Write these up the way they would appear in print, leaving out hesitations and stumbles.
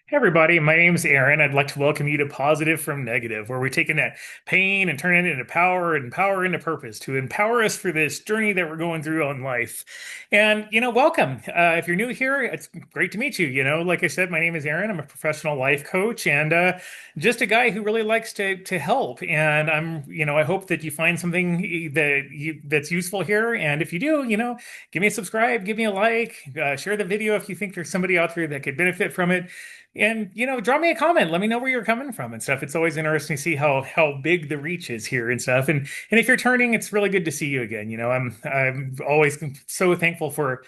Hey everybody, my name's Aaron. I'd like to welcome you to Positive from Negative, where we're taking that pain and turning it into power and power into purpose to empower us for this journey that we're going through on life. And, welcome. If you're new here, it's great to meet you. Like I said, my name is Aaron. I'm a professional life coach and just a guy who really likes to help. And I hope that you find something that's useful here. And if you do, give me a subscribe, give me a like, share the video if you think there's somebody out there that could benefit from it. And drop me a comment. Let me know where you're coming from and stuff. It's always interesting to see how big the reach is here and stuff. And if you're turning, it's really good to see you again. I'm always so thankful for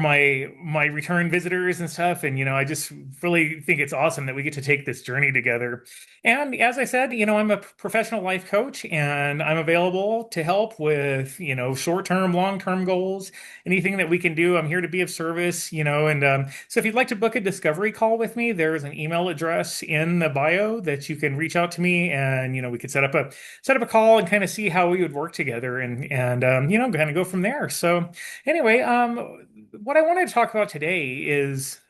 my return visitors and stuff. And I just really think it's awesome that we get to take this journey together. And as I said, I'm a professional life coach and I'm available to help with short-term, long-term goals, anything that we can do. I'm here to be of service, and so if you'd like to book a discovery call with me, there's an email address in the bio that you can reach out to me, and we could set up a call and kind of see how we would work together, and kind of go from there. So anyway, what I wanted to talk about today is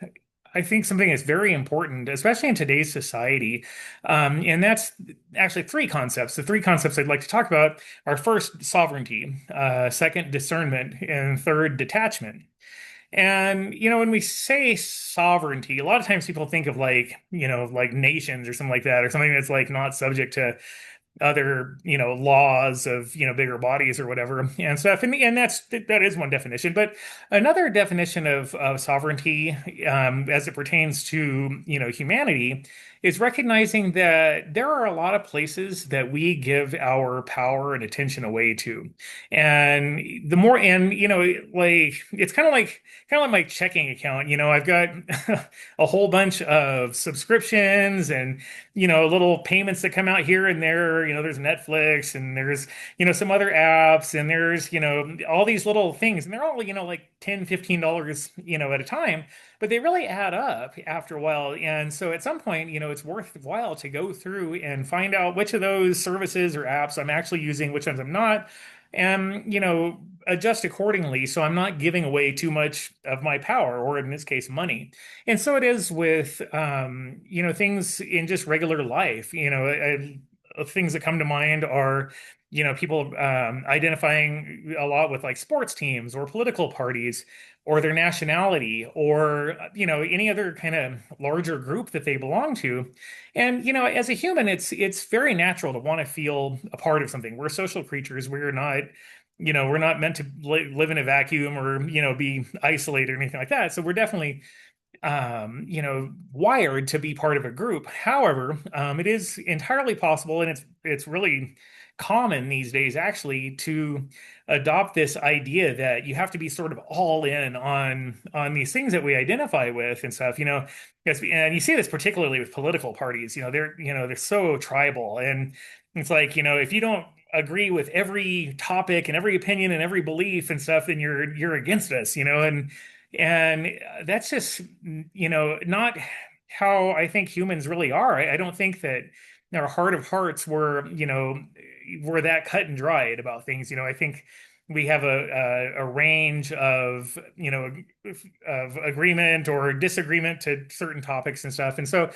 I think something that's very important, especially in today's society. And that's actually three concepts. The three concepts I'd like to talk about are first, sovereignty, second, discernment, and third, detachment. And when we say sovereignty, a lot of times people think of like nations or something like that, or something that's like not subject to other laws of bigger bodies or whatever and stuff, and that is one definition. But another definition of sovereignty, as it pertains to humanity, is recognizing that there are a lot of places that we give our power and attention away to. And the more, and like it's kind of like my checking account. I've got a whole bunch of subscriptions and little payments that come out here and there. There's Netflix and there's, some other apps and there's, all these little things, and they're all, like $10, $15, at a time, but they really add up after a while. And so at some point, it's worthwhile to go through and find out which of those services or apps I'm actually using, which ones I'm not, and, adjust accordingly so I'm not giving away too much of my power, or in this case, money. And so it is with, things in just regular life. Things that come to mind are, people identifying a lot with like sports teams or political parties or their nationality or, any other kind of larger group that they belong to. And, as a human, it's very natural to want to feel a part of something. We're social creatures. We're not meant to live in a vacuum or, be isolated or anything like that. So we're definitely wired to be part of a group. However, it is entirely possible, and it's really common these days actually to adopt this idea that you have to be sort of all in on these things that we identify with and stuff. And you see this particularly with political parties. They're so tribal, and it's like, if you don't agree with every topic and every opinion and every belief and stuff, then you're against us, and that's just, not how I think humans really are. I don't think that in our heart of hearts we're that cut and dried about things. I think we have a range of agreement or disagreement to certain topics and stuff. And so,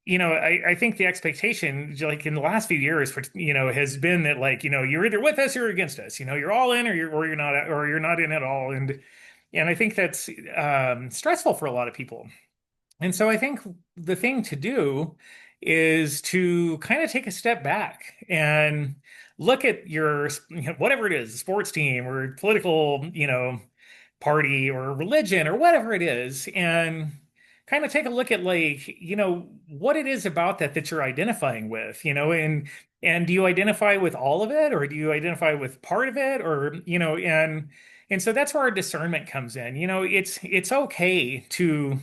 I think the expectation, like in the last few years, has been that, like, you're either with us or you're against us. You're all in, or you're not in at all. And I think that's stressful for a lot of people. And so I think the thing to do is to kind of take a step back and look at your, whatever it is, sports team or political, party or religion or whatever it is, and kind of take a look at, like, what it is about that you're identifying with, and do you identify with all of it, or do you identify with part of it, or, and so that's where our discernment comes in. It's okay to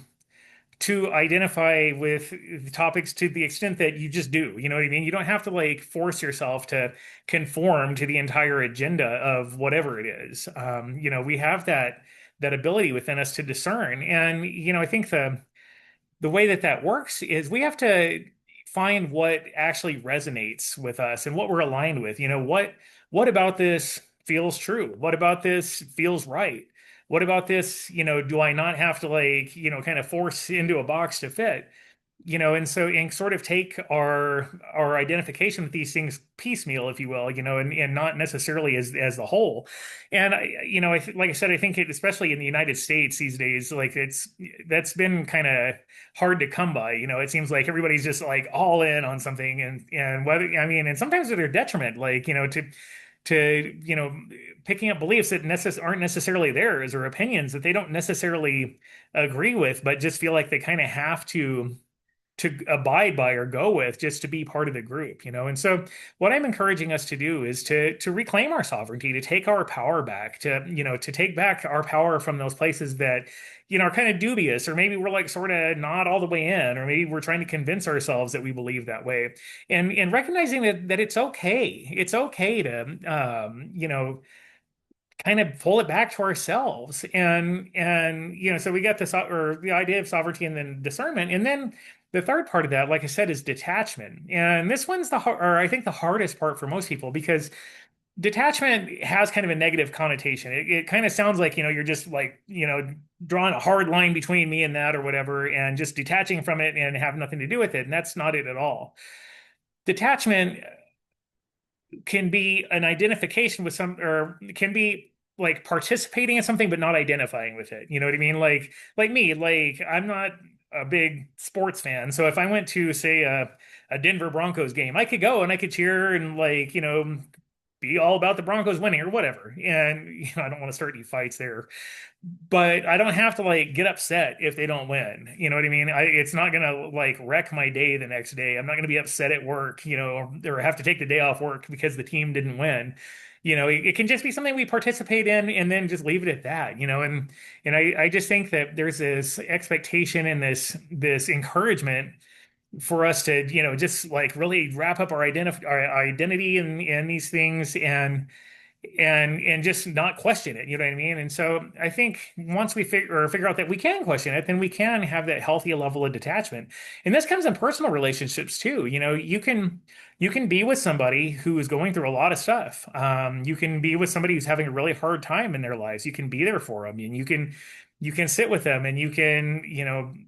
identify with the topics to the extent that you just do. You know what I mean? You don't have to like force yourself to conform to the entire agenda of whatever it is. We have that ability within us to discern. And I think the way that works is we have to find what actually resonates with us and what we're aligned with. What about this feels true? What about this feels right? what about this? Do I not have to like, kind of force into a box to fit? And so and sort of take our identification with these things piecemeal, if you will, and not necessarily as the whole. And like I said, I think especially in the United States these days, like that's been kind of hard to come by. It seems like everybody's just like all in on something, and whether I mean, and sometimes to their detriment, like to picking up beliefs that aren't necessarily theirs or opinions that they don't necessarily agree with, but just feel like they kind of have to abide by or go with just to be part of the group. And so what I'm encouraging us to do is to reclaim our sovereignty, to take our power back, to take back our power from those places that, are kind of dubious, or maybe we're like sort of not all the way in, or maybe we're trying to convince ourselves that we believe that way. And recognizing that it's okay. It's okay to kind of pull it back to ourselves. And so we got this or the idea of sovereignty and then discernment. And then the third part of that, like I said, is detachment. And this one's or I think the hardest part for most people, because detachment has kind of a negative connotation. It kind of sounds like, you're just like, drawing a hard line between me and that or whatever, and just detaching from it and have nothing to do with it. And that's not it at all. Detachment can be an identification with or can be like participating in something but not identifying with it. You know what I mean? Like me, like I'm not a big sports fan. So if I went to say a Denver Broncos game, I could go and I could cheer and like, be all about the Broncos winning or whatever. And I don't want to start any fights there, but I don't have to like get upset if they don't win. You know what I mean? It's not gonna like wreck my day the next day. I'm not gonna be upset at work, or have to take the day off work because the team didn't win. It can just be something we participate in and then just leave it at that. And I just think that there's this expectation and this encouragement for us to, just like really wrap up our identity in these things and just not question it. You know what I mean? And so I think once we figure out that we can question it, then we can have that healthy level of detachment. And this comes in personal relationships too. You can be with somebody who is going through a lot of stuff. You can be with somebody who's having a really hard time in their lives. You can be there for them, and you can sit with them, and you can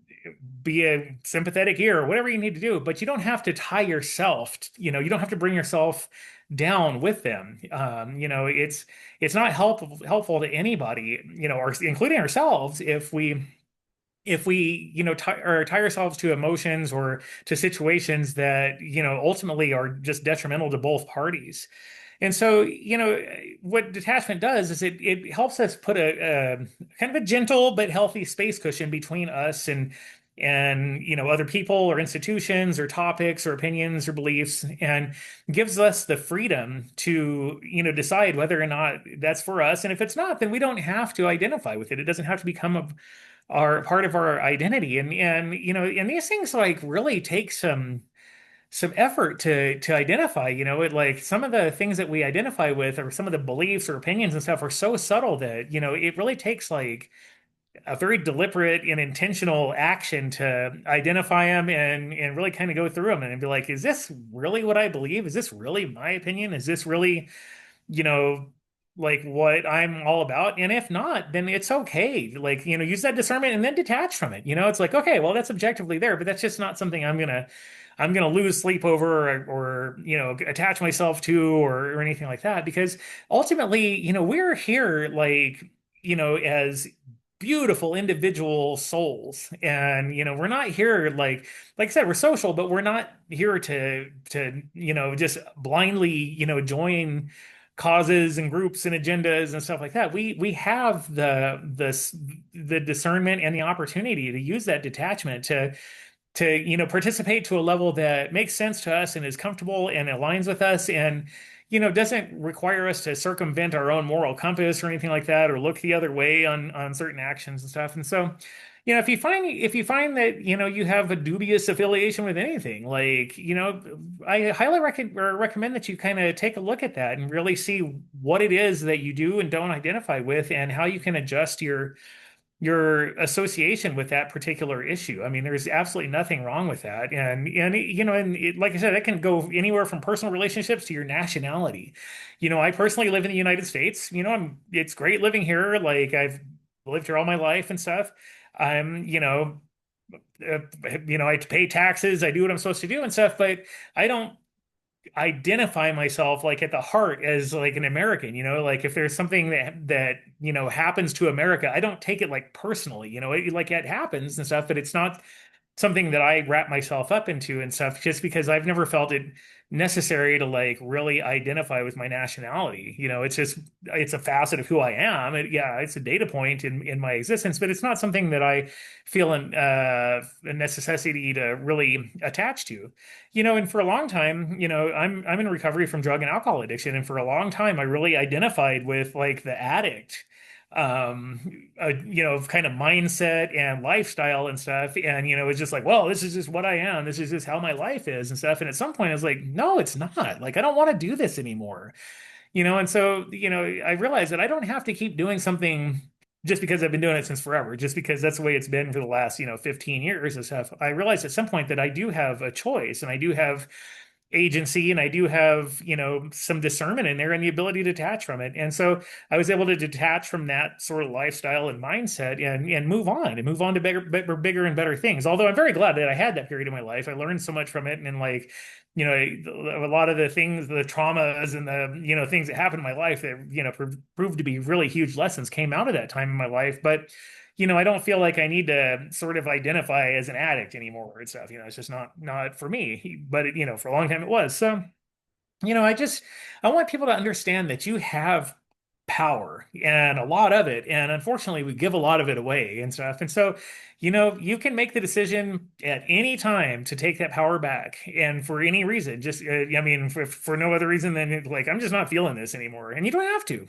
be a sympathetic ear or whatever you need to do. But you don't have to tie yourself. You don't have to bring yourself down with them. It's not helpful to anybody, or including ourselves, if we tie ourselves to emotions or to situations that ultimately are just detrimental to both parties. And so, what detachment does is it helps us put a kind of a gentle but healthy space cushion between us and other people or institutions or topics or opinions or beliefs, and gives us the freedom to decide whether or not that's for us. And if it's not, then we don't have to identify with it. It doesn't have to become our part of our identity. And these things like really take some effort to identify. It like some of the things that we identify with, or some of the beliefs or opinions and stuff, are so subtle that it really takes like a very deliberate and intentional action to identify them and really kind of go through them and be like, is this really what I believe? Is this really my opinion? Is this really, you know, like what I'm all about? And if not, then it's okay. Like, use that discernment and then detach from it. It's like, okay, well, that's objectively there, but that's just not something I'm gonna lose sleep over, or attach myself to, or anything like that. Because ultimately, we're here like, as beautiful individual souls. And we're not here like I said, we're social, but we're not here to just blindly join causes and groups and agendas and stuff like that. We have the discernment and the opportunity to use that detachment to participate to a level that makes sense to us and is comfortable and aligns with us, and doesn't require us to circumvent our own moral compass or anything like that, or look the other way on certain actions and stuff. And so if you find that you have a dubious affiliation with anything, like I highly recommend that you kind of take a look at that and really see what it is that you do and don't identify with, and how you can adjust your association with that particular issue. I mean, there's absolutely nothing wrong with that. And like I said, that can go anywhere from personal relationships to your nationality. I personally live in the United States. It's great living here. Like lived here all my life and stuff. I'm, uh, I pay taxes, I do what I'm supposed to do and stuff, but I don't identify myself like at the heart as like an American, like if there's something that happens to America, I don't take it like personally, like it happens and stuff, but it's not something that I wrap myself up into and stuff just because I've never felt it necessary to like really identify with my nationality. It's a facet of who I am. Yeah, it's a data point in my existence, but it's not something that I feel a necessity to really attach to. And for a long time, I'm in recovery from drug and alcohol addiction, and for a long time I really identified with like the addict kind of mindset and lifestyle and stuff. And, it's just like, well, this is just what I am. This is just how my life is and stuff. And at some point I was like, no, it's not. Like, I don't want to do this anymore. And so, I realized that I don't have to keep doing something just because I've been doing it since forever, just because that's the way it's been for the last, 15 years and stuff. I realized at some point that I do have a choice and I do have agency and I do have, some discernment in there and the ability to detach from it. And so I was able to detach from that sort of lifestyle and mindset and move on to bigger and better things. Although I'm very glad that I had that period of my life. I learned so much from it. And like, a lot of the things, the traumas and the, things that happened in my life that, proved to be really huge lessons came out of that time in my life. But I don't feel like I need to sort of identify as an addict anymore and stuff. It's just not for me. But for a long time it was. So, I want people to understand that you have power and a lot of it. And unfortunately, we give a lot of it away and stuff. And so, you can make the decision at any time to take that power back. And for any reason, just, I mean, for no other reason than like, I'm just not feeling this anymore. And you don't have to.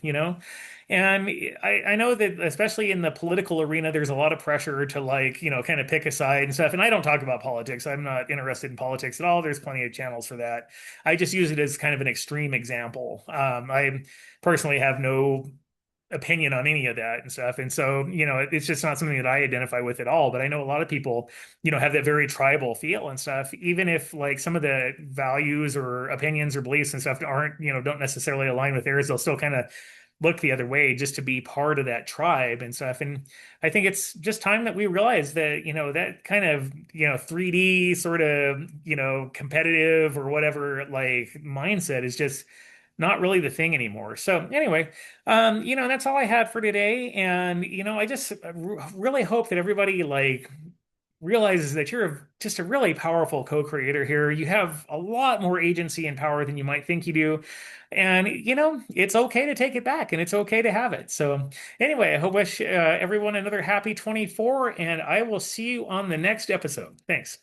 And I know that especially in the political arena, there's a lot of pressure to like, kind of pick a side and stuff. And I don't talk about politics. I'm not interested in politics at all. There's plenty of channels for that. I just use it as kind of an extreme example. I personally have no opinion on any of that and stuff. And so, it's just not something that I identify with at all. But I know a lot of people, have that very tribal feel and stuff, even if like some of the values or opinions or beliefs and stuff aren't, don't necessarily align with theirs, they'll still kind of look the other way just to be part of that tribe and stuff. And I think it's just time that we realize that, that kind of, 3D sort of, competitive or whatever like mindset is just not really the thing anymore. So anyway, that's all I had for today. And, I just really hope that everybody like realizes that you're just a really powerful co-creator here. You have a lot more agency and power than you might think you do. And, it's okay to take it back and it's okay to have it. So anyway, I wish everyone another happy 24 and I will see you on the next episode. Thanks.